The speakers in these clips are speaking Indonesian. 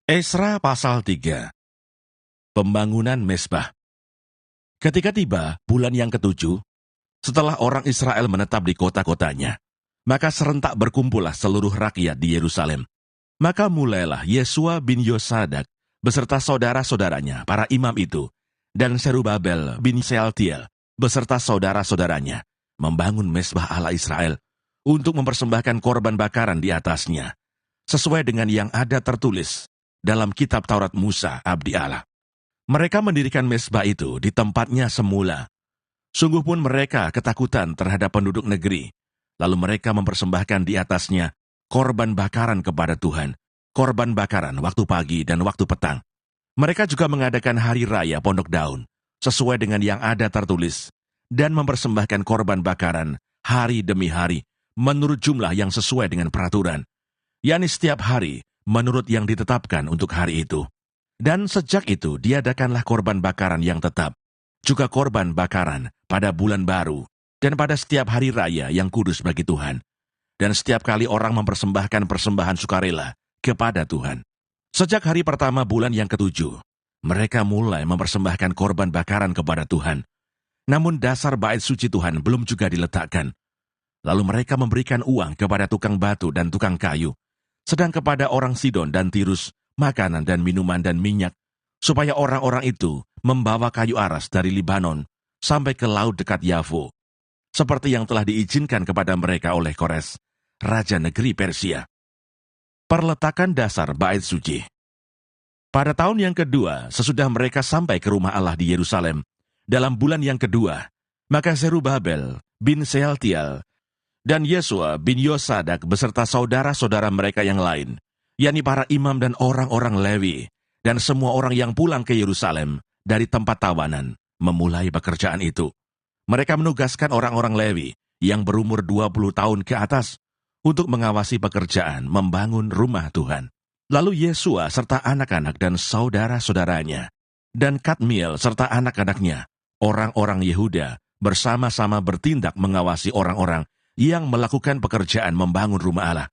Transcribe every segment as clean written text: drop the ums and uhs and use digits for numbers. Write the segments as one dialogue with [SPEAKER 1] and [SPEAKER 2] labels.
[SPEAKER 1] Esra pasal 3. Pembangunan Mezbah. Ketika tiba bulan yang ketujuh, setelah orang Israel menetap di kota-kotanya, maka serentak berkumpullah seluruh rakyat di Yerusalem. Maka mulailah Yesua bin Yosadak beserta saudara-saudaranya, para imam itu, dan Serubabel bin Sealtiel beserta saudara-saudaranya, membangun Mezbah Allah Israel untuk mempersembahkan korban bakaran di atasnya, sesuai dengan yang ada tertulis dalam kitab Taurat Musa, abdi Allah. Mereka mendirikan mezbah itu di tempatnya semula. Sungguh pun mereka ketakutan terhadap penduduk negeri. Lalu mereka mempersembahkan di atasnya korban bakaran kepada Tuhan, korban bakaran waktu pagi dan waktu petang. Mereka juga mengadakan hari raya Pondok Daun, sesuai dengan yang ada tertulis, dan mempersembahkan korban bakaran hari demi hari, menurut jumlah yang sesuai dengan peraturan, yakni setiap hari, menurut yang ditetapkan untuk hari itu. Dan sejak itu diadakanlah korban bakaran yang tetap, juga korban bakaran pada bulan baru, dan pada setiap hari raya yang kudus bagi Tuhan. Dan setiap kali orang mempersembahkan persembahan sukarela kepada Tuhan. Sejak hari pertama bulan yang ketujuh, mereka mulai mempersembahkan korban bakaran kepada Tuhan. Namun dasar bait suci Tuhan belum juga diletakkan. Lalu mereka memberikan uang kepada tukang batu dan tukang kayu, sedang kepada orang Sidon dan Tirus, makanan dan minuman dan minyak, supaya orang-orang itu membawa kayu aras dari Libanon sampai ke laut dekat Yafo, seperti yang telah diizinkan kepada mereka oleh Kores, raja negeri Persia. Perletakan dasar bait suci. Pada tahun yang kedua, sesudah mereka sampai ke rumah Allah di Yerusalem, dalam bulan yang kedua, maka Serubabel bin Sealtiel dan Yesua bin Yosadak beserta saudara-saudara mereka yang lain, yakni para imam dan orang-orang Lewi, dan semua orang yang pulang ke Yerusalem dari tempat tawanan, memulai pekerjaan itu. Mereka menugaskan orang-orang Lewi yang berumur 20 tahun ke atas untuk mengawasi pekerjaan membangun rumah Tuhan. Lalu Yesua serta anak-anak dan saudara-saudaranya, dan Kadmiel serta anak-anaknya, orang-orang Yehuda, bersama-sama bertindak mengawasi orang-orang yang melakukan pekerjaan membangun rumah Allah.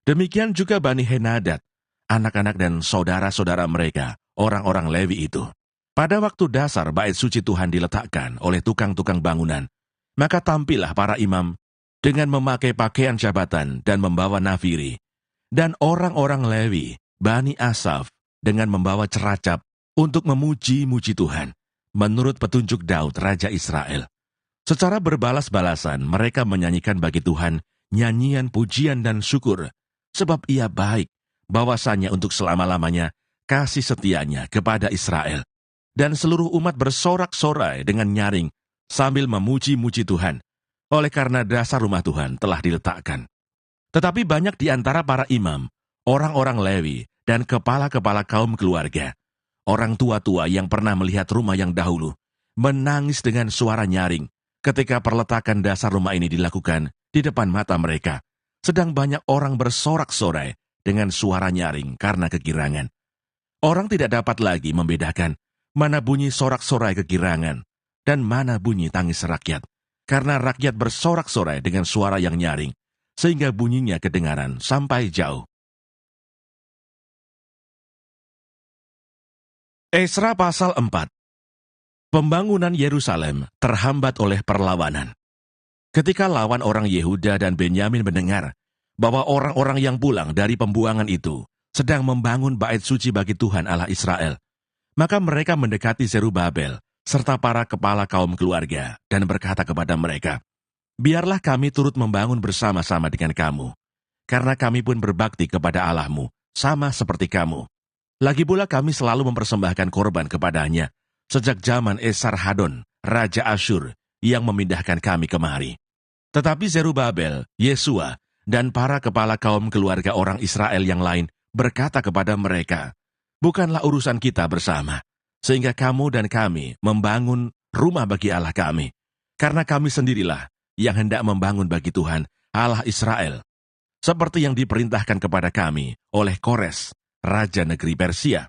[SPEAKER 1] Demikian juga Bani Henadad, anak-anak dan saudara-saudara mereka, orang-orang Lewi itu. Pada waktu dasar bait suci Tuhan diletakkan oleh tukang-tukang bangunan, maka tampillah para imam dengan memakai pakaian jabatan dan membawa nafiri, dan orang-orang Lewi, Bani Asaf, dengan membawa ceracap untuk memuji-muji Tuhan, menurut petunjuk Daud, Raja Israel. Secara berbalas-balasan, mereka menyanyikan bagi Tuhan nyanyian pujian dan syukur, sebab ia baik, bahwasanya untuk selama-lamanya kasih setianya kepada Israel. Dan seluruh umat bersorak-sorai dengan nyaring sambil memuji-muji Tuhan, oleh karena dasar rumah Tuhan telah diletakkan. Tetapi banyak di antara para imam, orang-orang Lewi, dan kepala-kepala kaum keluarga, orang tua-tua yang pernah melihat rumah yang dahulu, menangis dengan suara nyaring, ketika perletakan dasar rumah ini dilakukan di depan mata mereka, sedang banyak orang bersorak-sorai dengan suara nyaring karena kegirangan. Orang tidak dapat lagi membedakan mana bunyi sorak-sorai kegirangan dan mana bunyi tangis rakyat, karena rakyat bersorak-sorai dengan suara yang nyaring, sehingga bunyinya kedengaran sampai jauh. Esra pasal 4. Pembangunan Yerusalem terhambat oleh perlawanan. Ketika lawan orang Yehuda dan Benyamin mendengar bahwa orang-orang yang pulang dari pembuangan itu sedang membangun bait suci bagi Tuhan Allah Israel, maka mereka mendekati Zerubabel serta para kepala kaum keluarga dan berkata kepada mereka, "Biarlah kami turut membangun bersama-sama dengan kamu, karena kami pun berbakti kepada Allahmu, sama seperti kamu. Lagi pula kami selalu mempersembahkan korban kepadanya, sejak zaman Esarhadon, Raja Asyur, yang memindahkan kami kemari." Tetapi Zerubabel, Yesua, dan para kepala kaum keluarga orang Israel yang lain berkata kepada mereka, "Bukanlah urusan kita bersama, sehingga kamu dan kami membangun rumah bagi Allah kami, karena kami sendirilah yang hendak membangun bagi Tuhan, Allah Israel, seperti yang diperintahkan kepada kami oleh Kores, Raja negeri Persia."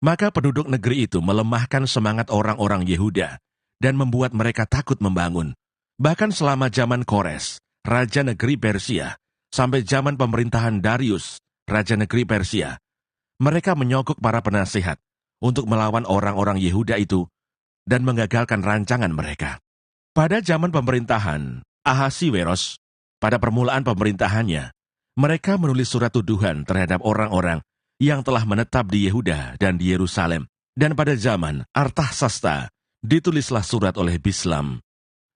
[SPEAKER 1] Maka penduduk negeri itu melemahkan semangat orang-orang Yehuda dan membuat mereka takut membangun. Bahkan selama zaman Kores, Raja negeri Persia, sampai zaman pemerintahan Darius, Raja negeri Persia, mereka menyogok para penasihat untuk melawan orang-orang Yehuda itu dan menggagalkan rancangan mereka. Pada zaman pemerintahan Ahasiweros, pada permulaan pemerintahannya, mereka menulis surat tuduhan terhadap orang-orang yang telah menetap di Yehuda dan di Yerusalem. Dan pada zaman Artasasta, ditulislah surat oleh Bislam,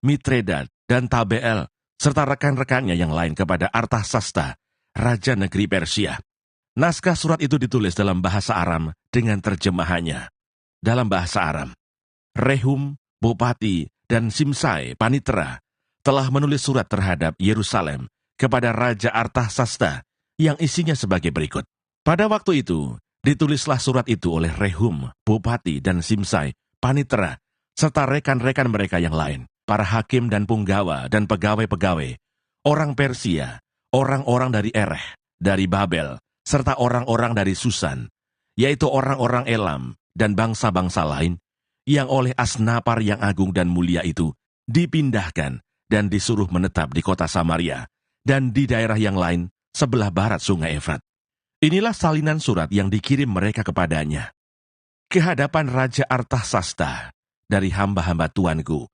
[SPEAKER 1] Mitredat, dan Tabeel, serta rekan-rekannya yang lain kepada Artasasta, Raja Negeri Persia. Naskah surat itu ditulis dalam bahasa Aram dengan terjemahannya. Dalam bahasa Aram, Rehum, Bupati, dan Simsai, Panitera, telah menulis surat terhadap Yerusalem kepada Raja Artasasta yang isinya sebagai berikut. Pada waktu itu, ditulislah surat itu oleh Rehum, Bupati, dan Simsai, Panitera, serta rekan-rekan mereka yang lain, para hakim dan punggawa dan pegawai-pegawai, orang Persia, orang-orang dari Ereh, dari Babel, serta orang-orang dari Susan, yaitu orang-orang Elam dan bangsa-bangsa lain, yang oleh Asnapar yang agung dan mulia itu dipindahkan dan disuruh menetap di kota Samaria dan di daerah yang lain sebelah barat sungai Efrat. Inilah salinan surat yang dikirim mereka kepadanya. Ke hadapan Raja Artasasta dari hamba-hamba tuanku,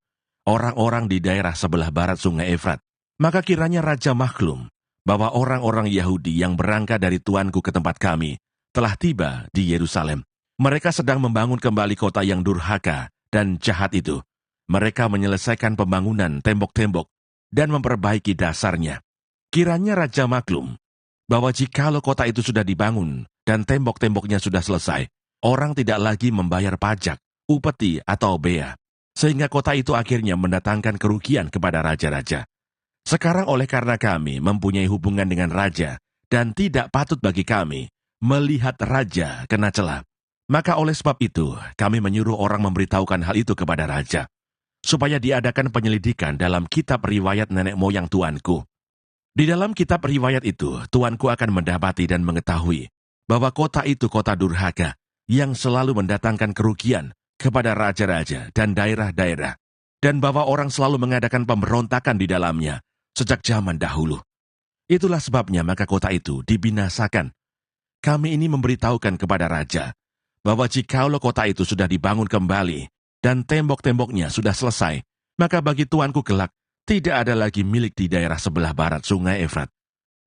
[SPEAKER 1] orang-orang di daerah sebelah barat sungai Efrat, maka kiranya Raja maklum bahwa orang-orang Yahudi yang berangkat dari tuanku ke tempat kami telah tiba di Yerusalem. Mereka sedang membangun kembali kota yang durhaka dan jahat itu. Mereka menyelesaikan pembangunan tembok-tembok dan memperbaiki dasarnya. Kiranya Raja maklum bahwa jikalau kota itu sudah dibangun dan tembok-temboknya sudah selesai, orang tidak lagi membayar pajak, upeti, atau bea, sehingga kota itu akhirnya mendatangkan kerugian kepada raja-raja. Sekarang oleh karena kami mempunyai hubungan dengan raja, dan tidak patut bagi kami melihat raja kena cela, maka oleh sebab itu kami menyuruh orang memberitahukan hal itu kepada raja, supaya diadakan penyelidikan dalam kitab riwayat nenek moyang tuanku. Di dalam kitab riwayat itu, tuanku akan mendapati dan mengetahui bahwa kota itu kota durhaka yang selalu mendatangkan kerugian kepada raja-raja dan daerah-daerah, dan bahwa orang selalu mengadakan pemberontakan di dalamnya sejak zaman dahulu. Itulah sebabnya maka kota itu dibinasakan. Kami ini memberitahukan kepada raja bahwa jikalau kota itu sudah dibangun kembali dan tembok-temboknya sudah selesai, maka bagi tuanku kelak tidak ada lagi milik di daerah sebelah barat sungai Efrat.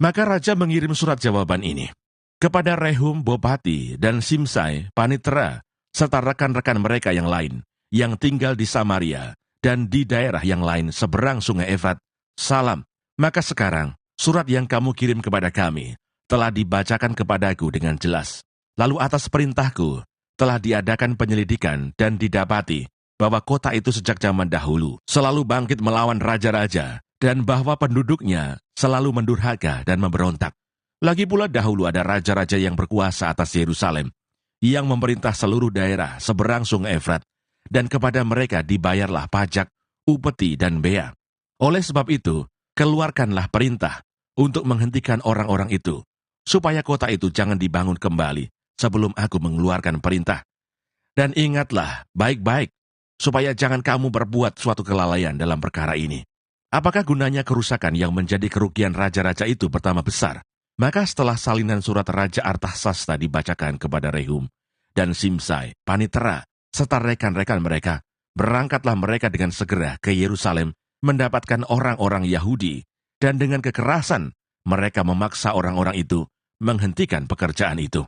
[SPEAKER 1] Maka raja mengirim surat jawaban ini kepada Rehum, Bupati, dan Simsai, Panitera, serta rekan-rekan mereka yang lain, yang tinggal di Samaria dan di daerah yang lain seberang sungai Efrat. Salam. Maka sekarang, surat yang kamu kirim kepada kami telah dibacakan kepadaku dengan jelas. Lalu atas perintahku, telah diadakan penyelidikan dan didapati bahwa kota itu sejak zaman dahulu selalu bangkit melawan raja-raja, dan bahwa penduduknya selalu mendurhaka dan memberontak. Lagi pula dahulu ada raja-raja yang berkuasa atas Yerusalem, yang memerintah seluruh daerah seberang sungai Efrat, dan kepada mereka dibayarlah pajak, upeti, dan bea. Oleh sebab itu, keluarkanlah perintah untuk menghentikan orang-orang itu, supaya kota itu jangan dibangun kembali sebelum aku mengeluarkan perintah. Dan ingatlah baik-baik, supaya jangan kamu berbuat suatu kelalaian dalam perkara ini. Apakah gunanya kerusakan yang menjadi kerugian raja-raja itu bertambah besar? Maka setelah salinan surat Raja Artasasta dibacakan kepada Rehum dan Simsai, Panitera, serta rekan-rekan mereka, berangkatlah mereka dengan segera ke Yerusalem mendapatkan orang-orang Yahudi, dan dengan kekerasan mereka memaksa orang-orang itu menghentikan pekerjaan itu.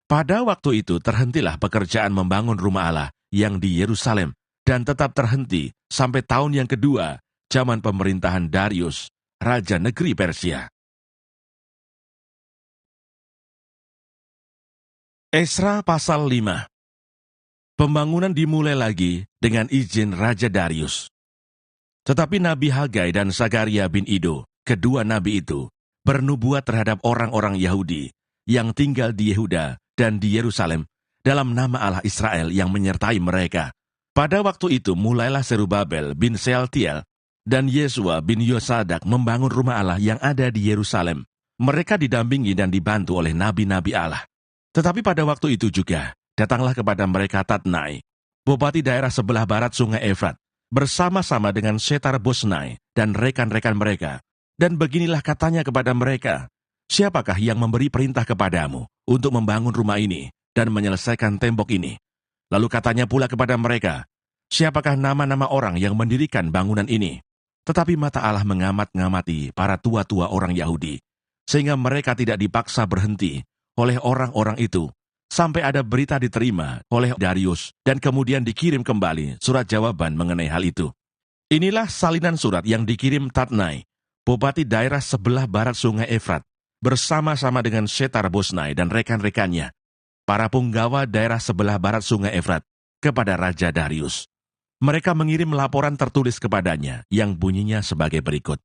[SPEAKER 1] Pada waktu itu terhentilah pekerjaan membangun rumah Allah yang di Yerusalem, dan tetap terhenti sampai tahun yang kedua, zaman pemerintahan Darius, Raja Negeri Persia. Esra pasal 5. Pembangunan dimulai lagi dengan izin Raja Darius. Tetapi Nabi Hagai dan Sakaria bin Ido, kedua nabi itu, bernubuat terhadap orang-orang Yahudi yang tinggal di Yehuda dan di Yerusalem dalam nama Allah Israel yang menyertai mereka. Pada waktu itu mulailah Serubabel bin Sealtiel dan Yesua bin Yosadak membangun rumah Allah yang ada di Yerusalem. Mereka didampingi dan dibantu oleh nabi-nabi Allah. Tetapi pada waktu itu juga datanglah kepada mereka Tatnai, bupati daerah sebelah barat sungai Efrat, bersama-sama dengan Setar-Bosnai dan rekan-rekan mereka. Dan beginilah katanya kepada mereka, siapakah yang memberi perintah kepadamu untuk membangun rumah ini? dan menyelesaikan tembok ini. Lalu katanya pula kepada mereka, siapakah nama-nama orang yang mendirikan bangunan ini? Tetapi mata Allah mengamat-ngamati para tua-tua orang Yahudi, sehingga mereka tidak dipaksa berhenti oleh orang-orang itu, sampai ada berita diterima oleh Darius, dan kemudian dikirim kembali surat jawaban mengenai hal itu. Inilah salinan surat yang dikirim Tatnai, bupati daerah sebelah barat sungai Efrat, bersama-sama dengan Setar-Bosnai dan rekan-rekannya, para punggawa daerah sebelah barat sungai Efrat, kepada Raja Darius. Mereka mengirim laporan tertulis kepadanya yang bunyinya sebagai berikut.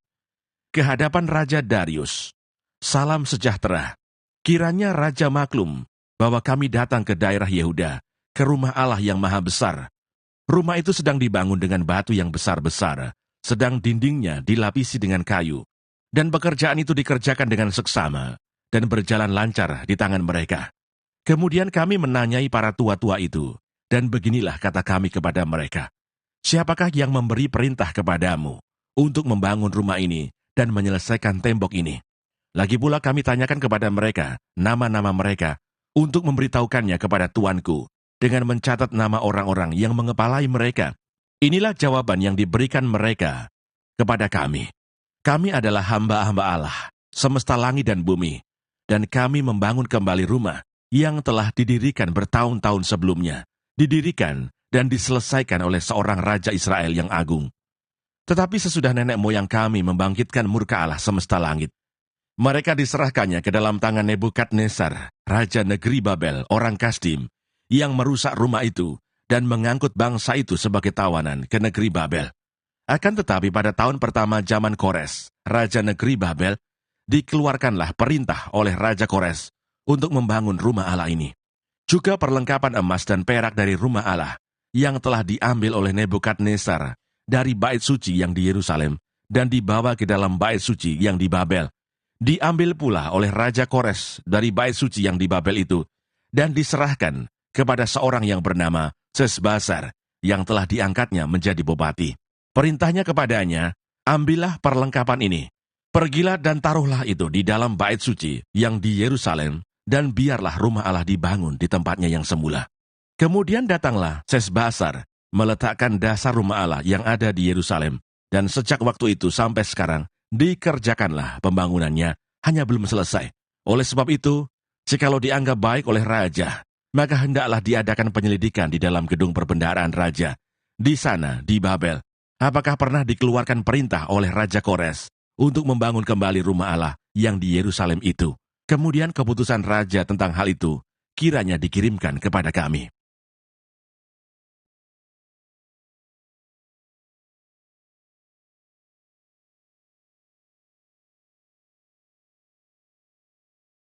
[SPEAKER 1] Kehadapan Raja Darius, salam sejahtera. Kiranya Raja maklum bahwa kami datang ke daerah Yehuda, ke rumah Allah yang maha besar. Rumah itu sedang dibangun dengan batu yang besar-besar, sedang dindingnya dilapisi dengan kayu, dan pekerjaan itu dikerjakan dengan seksama, dan berjalan lancar di tangan mereka. Kemudian kami menanyai para tua-tua itu, dan beginilah kata kami kepada mereka, siapakah yang memberi perintah kepadamu untuk membangun rumah ini dan menyelesaikan tembok ini? Lagi pula kami tanyakan kepada mereka nama-nama mereka untuk memberitahukannya kepada tuanku, dengan mencatat nama orang-orang yang mengepalai mereka. Inilah jawaban yang diberikan mereka kepada kami. Kami adalah hamba-hamba Allah, semesta langit dan bumi, dan kami membangun kembali rumah yang telah didirikan bertahun-tahun sebelumnya, didirikan dan diselesaikan oleh seorang Raja Israel yang agung. Tetapi sesudah nenek moyang kami membangkitkan murka Allah semesta langit, mereka diserahkannya ke dalam tangan Nebukadnezar, Raja negeri Babel, orang Kasdim, yang merusak rumah itu dan mengangkut bangsa itu sebagai tawanan ke negeri Babel. Akan tetapi pada tahun pertama zaman Kores, Raja negeri Babel, dikeluarkanlah perintah oleh Raja Kores untuk membangun rumah Allah ini. Juga perlengkapan emas dan perak dari rumah Allah yang telah diambil oleh Nebukadnezar dari bait suci yang di Yerusalem dan dibawa ke dalam bait suci yang di Babel, diambil pula oleh Raja Kores dari bait suci yang di Babel itu dan diserahkan kepada seorang yang bernama Sesbazar yang telah diangkatnya menjadi bupati. Perintahnya kepadanya, ambillah perlengkapan ini, pergilah dan taruhlah itu di dalam bait suci yang di Yerusalem, dan biarlah rumah Allah dibangun di tempatnya yang semula. Kemudian datanglah Sesbazar meletakkan dasar rumah Allah yang ada di Yerusalem, dan sejak waktu itu sampai sekarang dikerjakanlah pembangunannya, hanya belum selesai. Oleh sebab itu, jikalau dianggap baik oleh raja, maka hendaklah diadakan penyelidikan di dalam gedung perbendaharaan raja, di sana, di Babel. Apakah pernah dikeluarkan perintah oleh Raja Kores untuk membangun kembali rumah Allah yang di Yerusalem itu? Kemudian keputusan raja tentang hal itu kiranya dikirimkan kepada kami.